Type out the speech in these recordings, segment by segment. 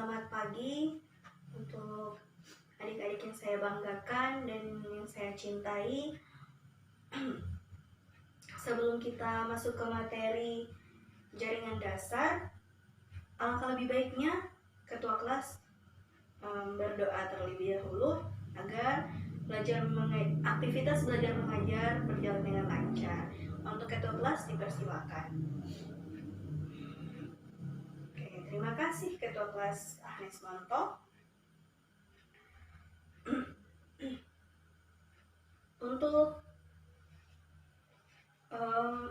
Selamat pagi untuk adik-adik yang saya banggakan dan yang saya cintai. Sebelum kita masuk ke materi jaringan dasar, alangkah lebih baiknya ketua kelas berdoa terlebih dahulu agar aktivitas belajar mengajar berjalan dengan lancar. Untuk ketua kelas dipersilakan. Terima kasih Ketua Kelas Agnes Monto.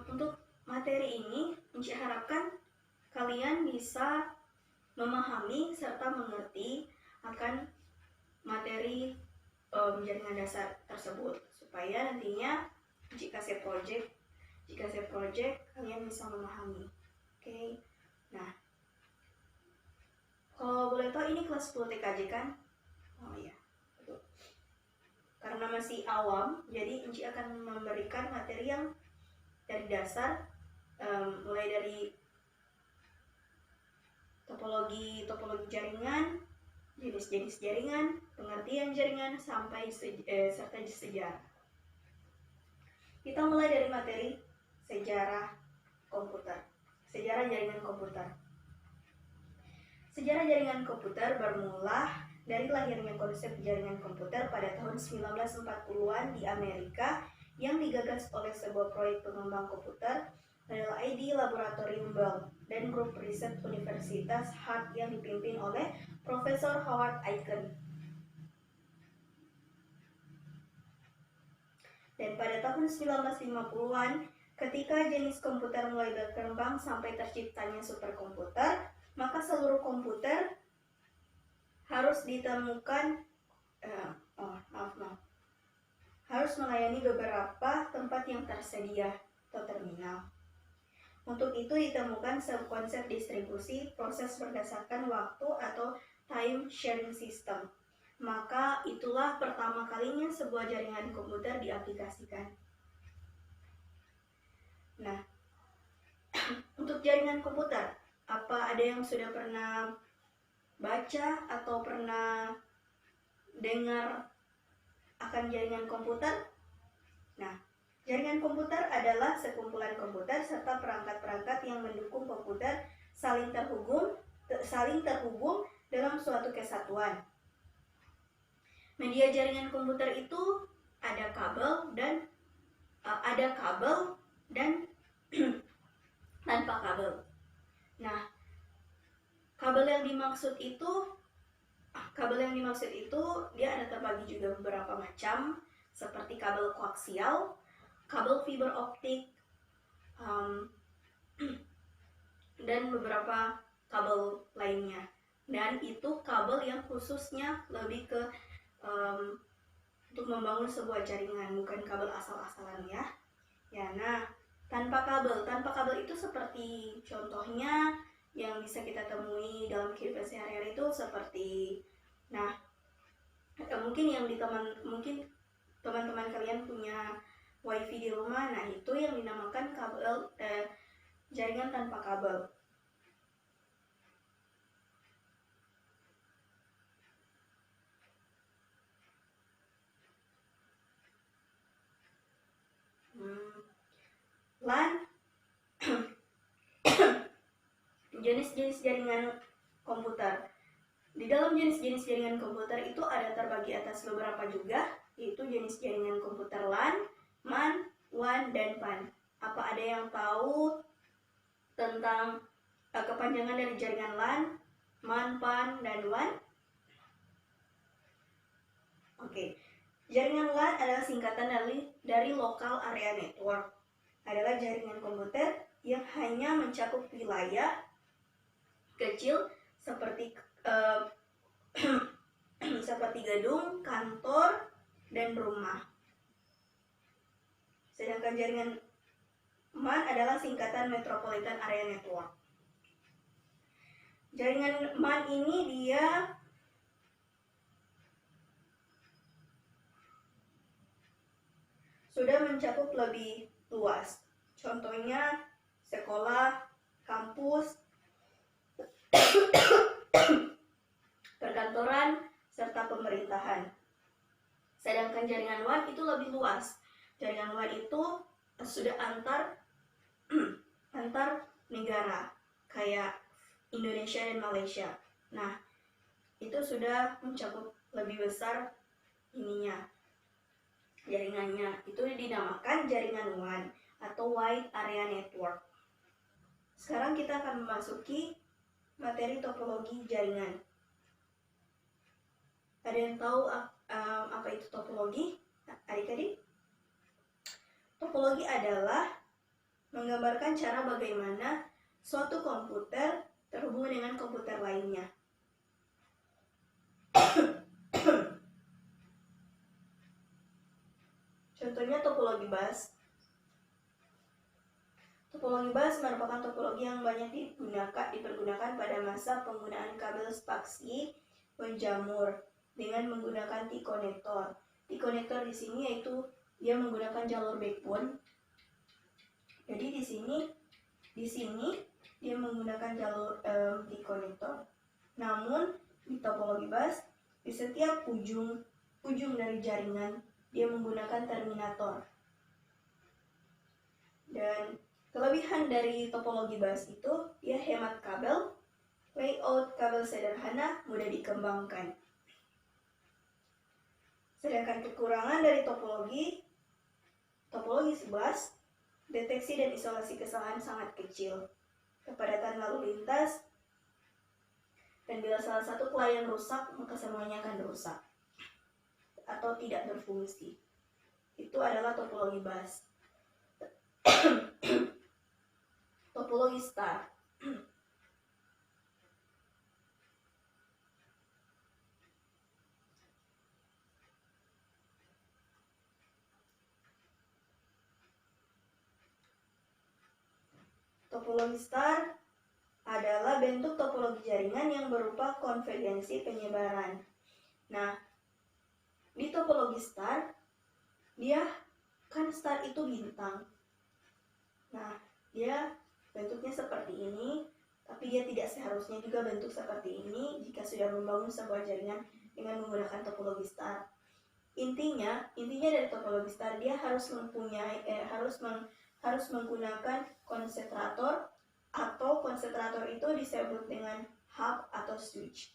Untuk materi ini, Enci harapkan kalian bisa memahami serta mengerti akan materi jaringan dasar tersebut, supaya nantinya jika saya project kalian bisa memahami. Oke. Nah, kalau boleh tahu ini kelas 10 TKJ kan? Oh iya, betul. Karena masih awam, jadi Enci akan memberikan materi yang dari dasar, mulai dari topologi jaringan, jenis-jenis jaringan, pengertian jaringan, sampai serta sejarah. Kita mulai dari materi sejarah komputer, sejarah jaringan komputer. Sejarah jaringan komputer bermula dari lahirnya konsep jaringan komputer pada tahun 1940-an di Amerika yang digagas oleh sebuah proyek pengembang komputer adalah ID Laboratorium Bell dan grup riset Universitas Hart yang dipimpin oleh Profesor Howard Aiken. Dan pada tahun 1950-an, ketika jenis komputer mulai berkembang sampai terciptanya superkomputer, maka seluruh komputer harus ditemukan harus melayani beberapa tempat yang tersedia atau terminal. Untuk itu ditemukan konsep distribusi proses berdasarkan waktu atau time sharing system. Maka itulah pertama kalinya sebuah jaringan komputer diaplikasikan. Nah, untuk jaringan komputer, apa ada yang sudah pernah baca atau pernah dengar akan jaringan komputer? Nah, jaringan komputer adalah sekumpulan komputer serta perangkat-perangkat yang mendukung komputer saling terhubung dalam suatu kesatuan. Media jaringan komputer itu ada kabel dan tanpa kabel. Nah, kabel yang dimaksud itu dia ada terbagi juga beberapa macam, seperti kabel koaksial, kabel fiber optik, dan beberapa kabel lainnya. Dan itu kabel yang khususnya lebih ke untuk membangun sebuah jaringan, bukan kabel asal-asalan ya. Nah, tanpa kabel itu seperti contohnya yang bisa kita temui dalam kehidupan sehari-hari itu seperti, mungkin teman-teman kalian punya wifi di rumah, nah itu yang dinamakan kabel jaringan tanpa kabel. LAN jenis-jenis jaringan komputer. Di dalam jenis-jenis jaringan komputer itu ada terbagi atas beberapa juga, yaitu jenis jaringan komputer LAN, MAN, WAN, dan PAN. Apa ada yang tahu tentang kepanjangan dari jaringan LAN, MAN, PAN, dan WAN? Oke. Jaringan LAN adalah singkatan dari Local Area Network. Adalah jaringan komputer yang hanya mencakup wilayah kecil seperti gedung, kantor, dan rumah. Sedangkan jaringan MAN adalah singkatan Metropolitan Area Network. Jaringan MAN ini dia sudah mencakup lebih luas. Contohnya sekolah, kampus, Sedangkan jaringan WAN itu lebih luas. Jaringan WAN itu sudah antar negara, kayak Indonesia dan Malaysia. Nah, itu sudah mencakup lebih besar jaringannya. Itu dinamakan jaringan WAN atau Wide Area Network. Sekarang kita akan memasuki materi topologi jaringan. Ada yang tahu apa itu topologi, adik-adik? Topologi adalah menggambarkan cara bagaimana suatu komputer terhubung dengan komputer lainnya. Contohnya topologi bus. Topologi bus merupakan topologi yang banyak dipergunakan pada masa penggunaan kabel spaksi penjamur dengan menggunakan T-konektor. T-konektor di sini yaitu dia menggunakan jalur backbone. Jadi di sini dia menggunakan jalur T-konektor. Namun di topologi bus di setiap ujung dari jaringan dia menggunakan terminator. Dan kelebihan dari topologi bus itu dia hemat kabel, layout kabel sederhana, mudah dikembangkan. Sedangkan kekurangan dari topologi bus, deteksi dan isolasi kesalahan sangat kecil, kepadatan lalu lintas, dan bila salah satu klien rusak, maka semuanya akan rusak atau tidak berfungsi. Itu adalah topologi bus. Topologi star. Topologi star adalah bentuk topologi jaringan yang berupa konvergensi penyebaran. Nah, di topologi star, dia kan star itu bintang. Nah, dia bentuknya seperti ini, tapi dia tidak seharusnya juga bentuk seperti ini jika sudah membangun sebuah jaringan dengan menggunakan topologi star. Intinya dari topologi star dia harus menggunakan konsentrator, atau konsentrator itu disebut dengan hub atau switch.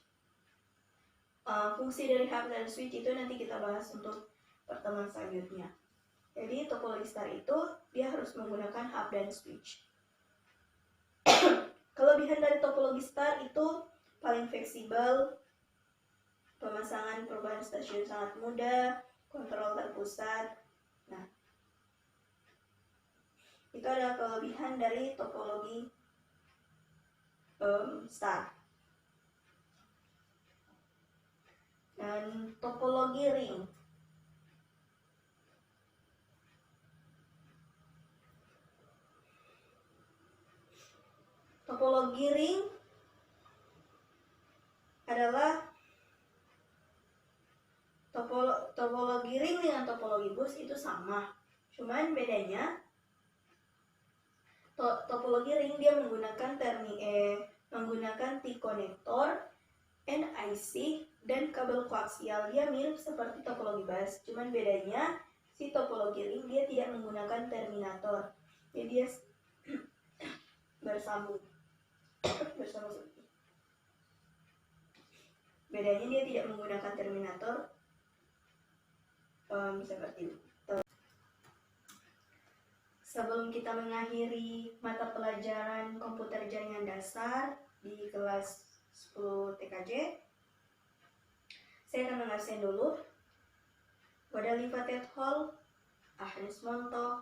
Fungsi dari hub dan switch itu nanti kita bahas untuk pertemuan selanjutnya. Jadi topologi star itu dia harus menggunakan hub dan switch. Kelebihan dari topologi star itu paling fleksibel, pemasangan perubahan stasiun sangat mudah, kontrol terpusat. Nah, itu adalah kelebihan dari topologi star. Dan topologi ring. Topologi ring adalah topologi ring dengan topologi bus itu sama. Cuman bedanya topologi ring dia menggunakan T-konektor, NIC, dan kabel koaksial. Dia mirip seperti topologi bus, cuman bedanya si topologi ring dia tidak menggunakan terminator. Jadi dia bersambung. Bedanya dia tidak menggunakan terminator seperti itu. Sebelum kita mengakhiri mata pelajaran komputer jaringan dasar di kelas 10 TKJ, saya akan mengasen dulu Guadalupe et al, Agnes Monto,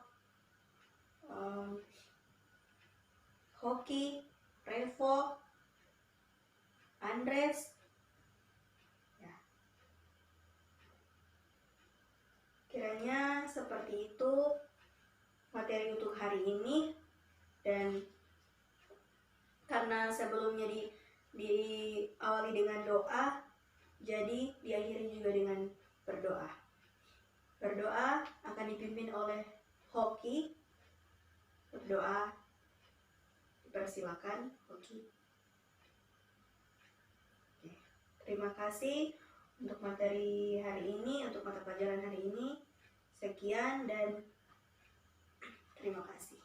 Hoki, Revo, Andres. Ya. Kiranya seperti itu materi untuk hari ini, dan karena sebelumnya diawali dengan doa, jadi diakhiri juga dengan berdoa. Berdoa akan dipimpin oleh Hoki. Berdoa dipersilakan Hoki. Oke. Terima kasih untuk materi hari ini, untuk mata pelajaran hari ini. Sekian dan terima kasih.